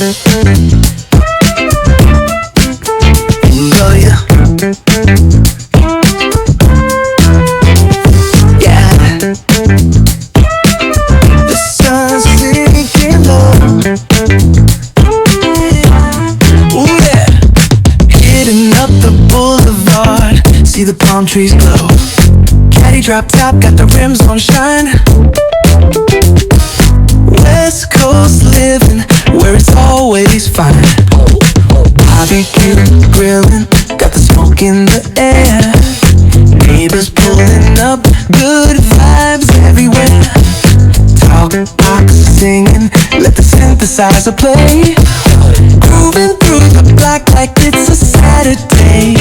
Oh yeah, yeah. The sun's sinking low. Ooh yeah. Hitting up the boulevard, see the palm trees glow. Caddy drop top, got the rims on shine. West Coast living, where it's always fine. Barbecue, grilling, got the smoke in the air. Neighbors pulling up, good vibes everywhere. Talk box singing, let the synthesizer play. Grooving through the block like it's a Saturday.